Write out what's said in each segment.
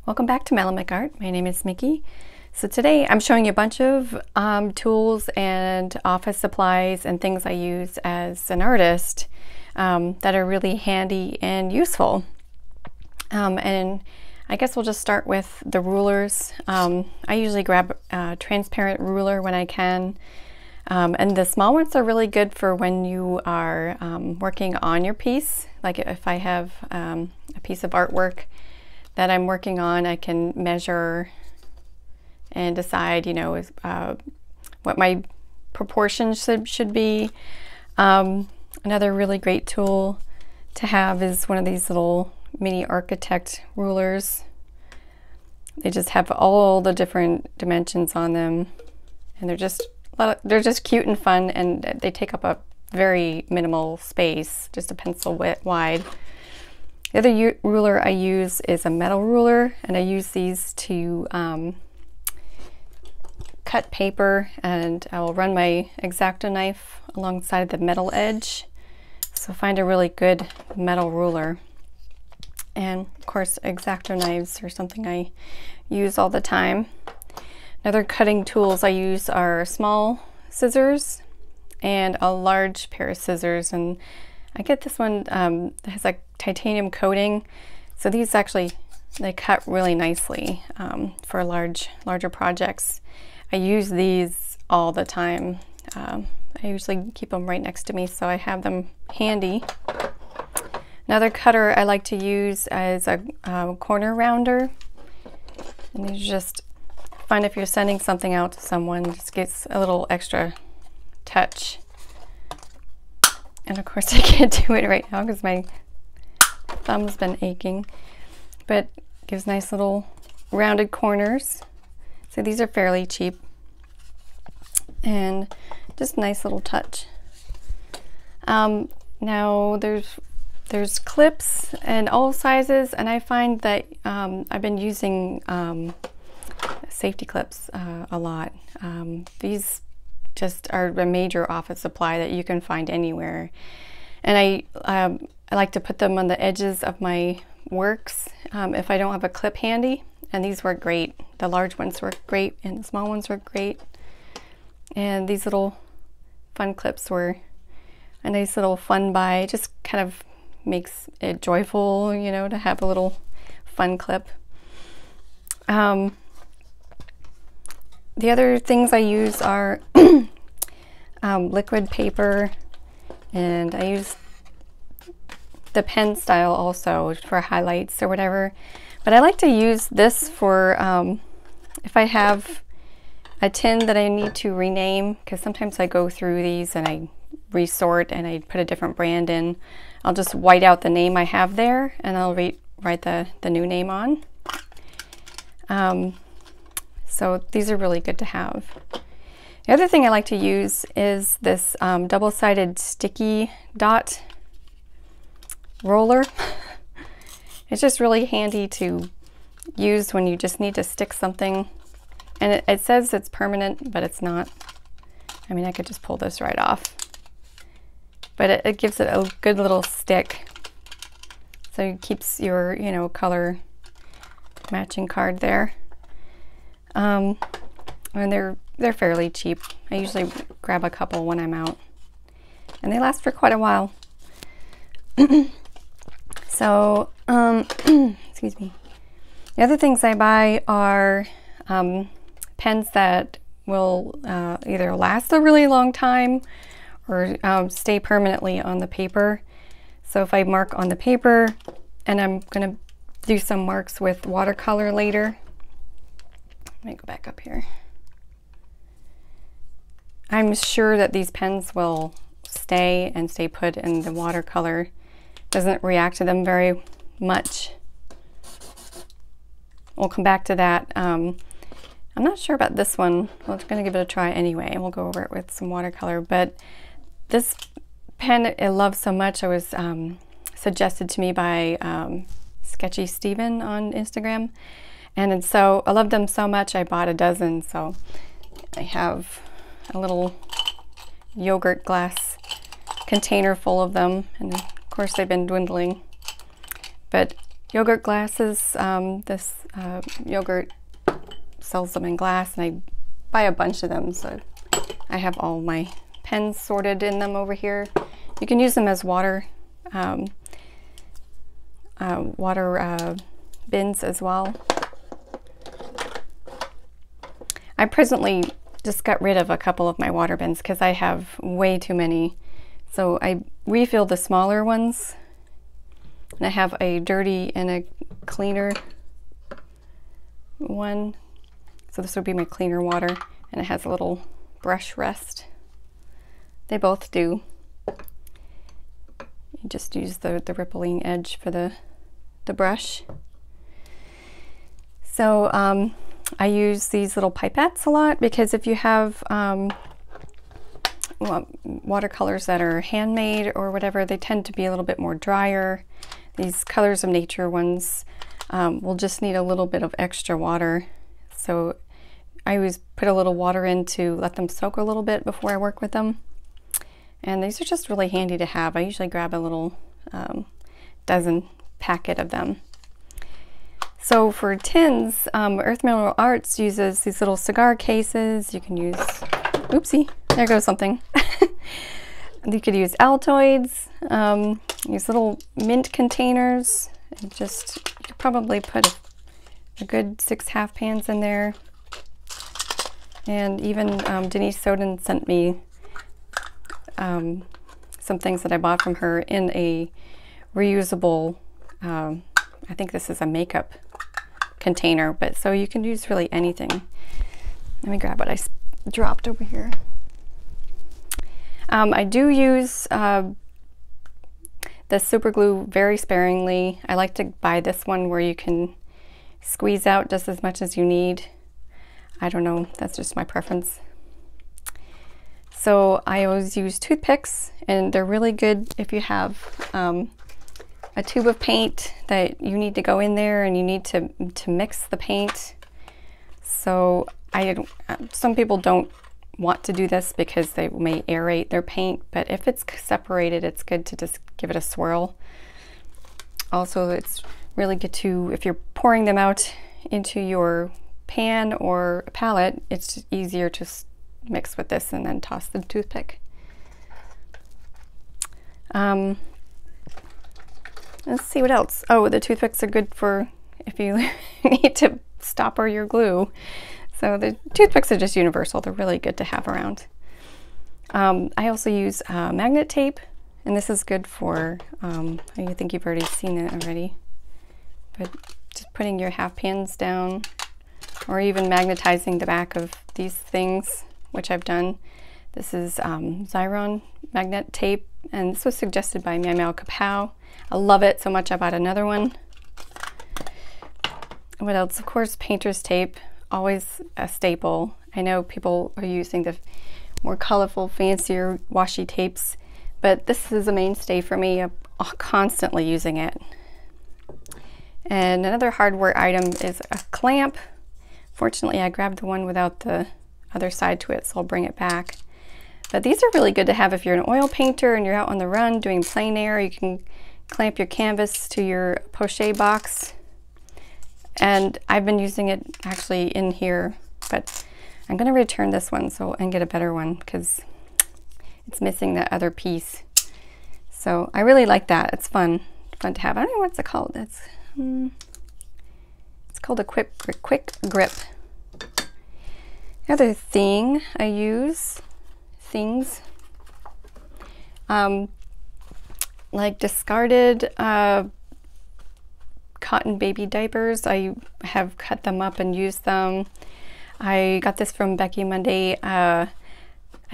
Welcome back to Melamic Art. My name is Mickey. So today I'm showing you a bunch of tools and office supplies and things I use as an artist that are really handy and useful. And I guess we'll just start with the rulers. I usually grab a transparent ruler when I can. And the small ones are really good for when you are working on your piece. Like if I have a piece of artwork that I'm working on, I can measure and decide, you know, what my proportions should be. Another really great tool to have is one of these little mini architect rulers. They just have all the different dimensions on them, and they're just cute and fun, and they take up a very minimal space, just a pencil wide. The other ruler I use is a metal ruler, and I use these to cut paper, and I will run my X-Acto knife alongside the metal edge. So find a really good metal ruler. And of course, X-Acto knives are something I use all the time. Other cutting tools I use are small scissors and a large pair of scissors, and I get this one that has a titanium coating, so these actually, they cut really nicely for larger projects. I use these all the time. I usually keep them right next to me, so I have them handy. Another cutter I like to use is a corner rounder, and these just fun if you're sending something out to someone. Just gets a little extra touch. And of course I can't do it right now because my thumb's been aching, but gives nice little rounded corners. So these are fairly cheap and just a nice little touch. Now there's clips and all sizes, and I find that I've been using safety clips a lot. These just are a major office supply that you can find anywhere, and I like to put them on the edges of my works if I don't have a clip handy, and these work great. The large ones work great and the small ones work great, and these little fun clips were a nice little fun buy. It just kind of makes it joyful, you know, to have a little fun clip. The other things I use are liquid paper, and I use the pen style also for highlights or whatever. But I like to use this for if I have a tin that I need to rename, because sometimes I go through these and I resort and I put a different brand in. I'll just white out the name I have there, and I'll write the new name on. So these are really good to have. The other thing I like to use is this double-sided sticky dot roller. It's just really handy to use when you just need to stick something. And it says it's permanent, but it's not. I mean, I could just pull this right off. But it gives it a good little stick. So it keeps your, you know, color matching card there. And they're fairly cheap. I usually grab a couple when I'm out, and they last for quite a while. So, excuse me. The other things I buy are pens that will either last a really long time or stay permanently on the paper. So if I mark on the paper, and I'm gonna do some marks with watercolor later. Let me go back up here. I'm sure that these pens will stay put, and the watercolor doesn't react to them very much. We'll come back to that. I'm not sure about this one. Well, I'm going to give it a try anyway, and we'll go over it with some watercolor. But this pen I love so much, I was suggested to me by Sketchy Steven on Instagram. And so I love them so much, I bought a dozen. So I have a little yogurt glass container full of them, and of course they've been dwindling. But yogurt glasses. This yogurt sells them in glass, and I buy a bunch of them, so I have all my pens sorted in them over here. You can use them as water bins as well. I presently just got rid of a couple of my water bins because I have way too many. So I refill the smaller ones, and I have a dirty and a cleaner one. So this would be my cleaner water, and it has a little brush rest. They both do. You just use the rippling edge for the brush. So I use these little pipettes a lot because if you have watercolors that are handmade or whatever, they tend to be a little bit more drier. These colors of nature ones will just need a little bit of extra water. So I always put a little water in to let them soak a little bit before I work with them. And these are just really handy to have. I usually grab a little dozen packet of them. So for tins, Earth Mineral Arts uses these little cigar cases. You can use, oopsie, there goes something. You could use Altoids, these little mint containers. And just, you could probably put a good 6 half pans in there. And even Denise Soden sent me some things that I bought from her in a reusable, I think this is a makeup container, but so you can use really anything. Let me grab what I dropped over here. I do use the super glue very sparingly. I like to buy this one where you can squeeze out just as much as you need. I don't know, that's just my preference. So I always use toothpicks, and they're really good if you have a tube of paint that you need to go in there and you need to mix the paint. So some people don't want to do this because they may aerate their paint, but if it's separated, it's good to just give it a swirl. Also, it's really good to, if you're pouring them out into your pan or palette, it's easier to mix with this and then toss the toothpick. Let's see what else. Oh, the toothpicks are good for if you need to stopper your glue. So the toothpicks are just universal. They're really good to have around. I also use magnet tape, and this is good for, I think you've already seen it already, but just putting your half pans down, or even magnetizing the back of these things, which I've done. This is Xyron magnet tape, and this was suggested by Meow Meow Kapow. I love it so much I bought another one. What else? Of course, painter's tape, always a staple. I know people are using the more colorful, fancier washi tapes, but this is a mainstay for me. I'm constantly using it. And another hardware item is a clamp. Fortunately, I grabbed the one without the other side to it, so I'll bring it back. But these are really good to have if you're an oil painter and you're out on the run doing plein air. You can clamp your canvas to your pochette box. And I've been using it actually in here, but I'm going to return this one and get a better one because it's missing the other piece. So I really like that. It's fun to have. I don't know what's it called. It's called a quick grip. Another thing I use, like discarded cotton baby diapers. I have cut them up and used them. I got this from Becky Monday. I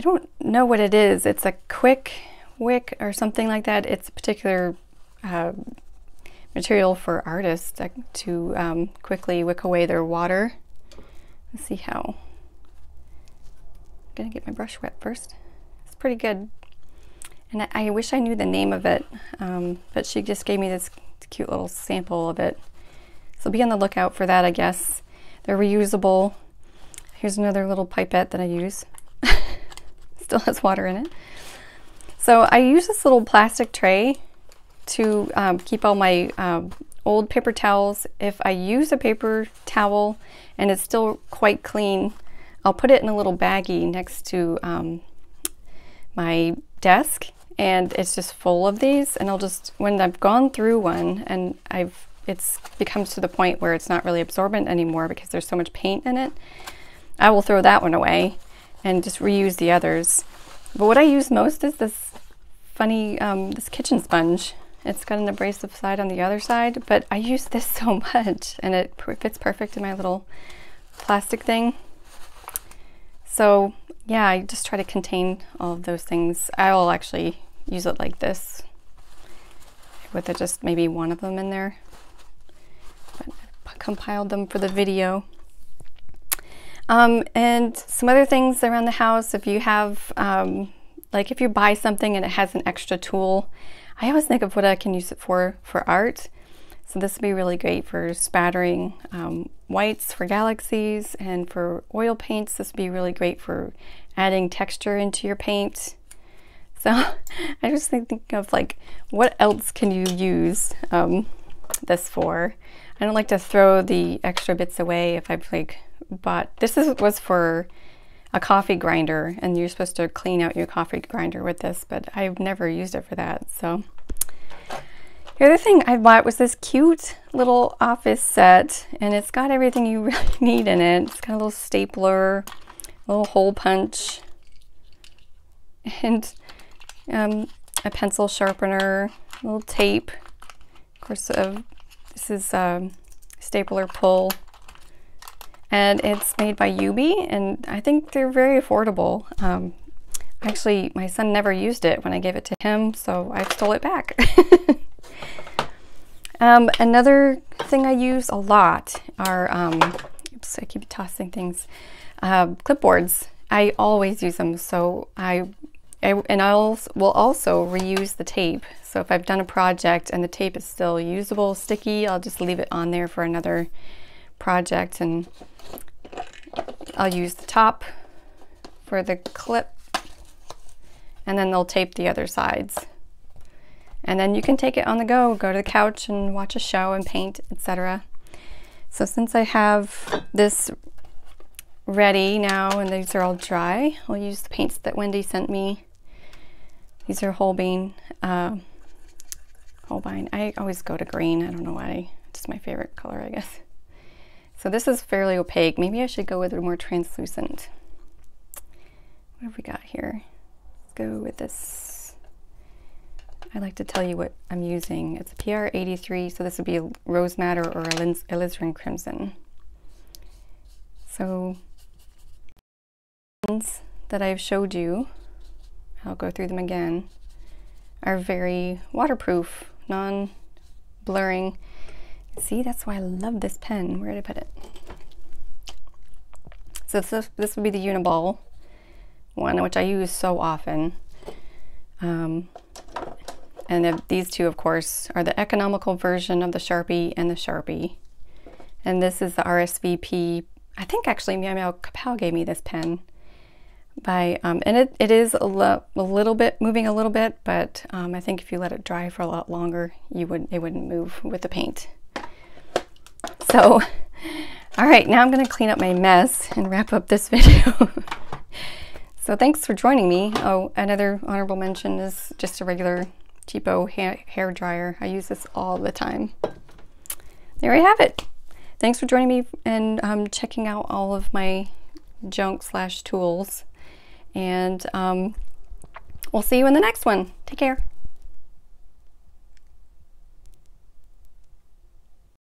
don't know what it is. It's a quick wick or something like that. It's a particular material for artists to quickly wick away their water. Let's see how. I'm gonna get my brush wet first. It's pretty good. And I wish I knew the name of it, but she just gave me this cute little sample of it. So be on the lookout for that, I guess. They're reusable. Here's another little pipette that I use. Still has water in it. So I use this little plastic tray to keep all my old paper towels. If I use a paper towel and it's still quite clean, I'll put it in a little baggie next to my desk, and it's just full of these, and I'll just, when I've gone through one and it's becomes to the point where it's not really absorbent anymore because there's so much paint in it, I will throw that one away and just reuse the others. But what I use most is this funny, this kitchen sponge. It's got an abrasive side on the other side, but I use this so much, and it fits perfect in my little plastic thing. So yeah, I just try to contain all of those things. I will actually use it like this with just maybe one of them in there, but I compiled them for the video. And some other things around the house, if you have like if you buy something and it has an extra tool, I always think of what I can use it for art. So this would be really great for spattering whites for galaxies, and for oil paints this would be really great for adding texture into your paint. So I just think of like, what else can you use this for? I don't like to throw the extra bits away if I've like bought, was for a coffee grinder, and you're supposed to clean out your coffee grinder with this, but I've never used it for that. So the other thing I bought was this cute little office set, and it's got everything you really need in it. It's got a little stapler, a little hole punch, and a pencil sharpener, a little tape. Of course, this is stapler pull, and it's made by Yubi, and I think they're very affordable. Actually, my son never used it when I gave it to him, so I stole it back. Another thing I use a lot are, oops, I keep tossing things, clipboards. I always use them, so I will also reuse the tape. So if I've done a project and the tape is still usable, sticky, I'll just leave it on there for another project, and I'll use the top for the clip, and then they'll tape the other sides. And then you can take it on the go to the couch and watch a show and paint, etc. So since I have this ready now and these are all dry, I'll use the paints that Wendy sent me. These are Holbein. I always go to green. I don't know why. It's my favorite color, I guess. So this is fairly opaque. Maybe I should go with a more translucent. What have we got here? Let's go with this. I like to tell you what I'm using. It's a PR83, so this would be a rose madder or alizarin crimson. So that I've showed you, I'll go through them again, are very waterproof, non-blurring. See, that's why I love this pen. Where did I put it? So this would be the Uniball one, which I use so often. And these two, of course, are the economical version of the Sharpie and the Sharpie. And this is the RSVP. I think actually Meow Meow Kapow gave me this pen. And it is a little bit moving a little bit, but I think if you let it dry for a lot longer, it wouldn't move with the paint. So, all right, now I'm going to clean up my mess and wrap up this video. So thanks for joining me. Oh, another honorable mention is just a regular cheapo hair dryer. I use this all the time. There you have it. Thanks for joining me and checking out all of my junk / tools. And we'll see you in the next one. Take care.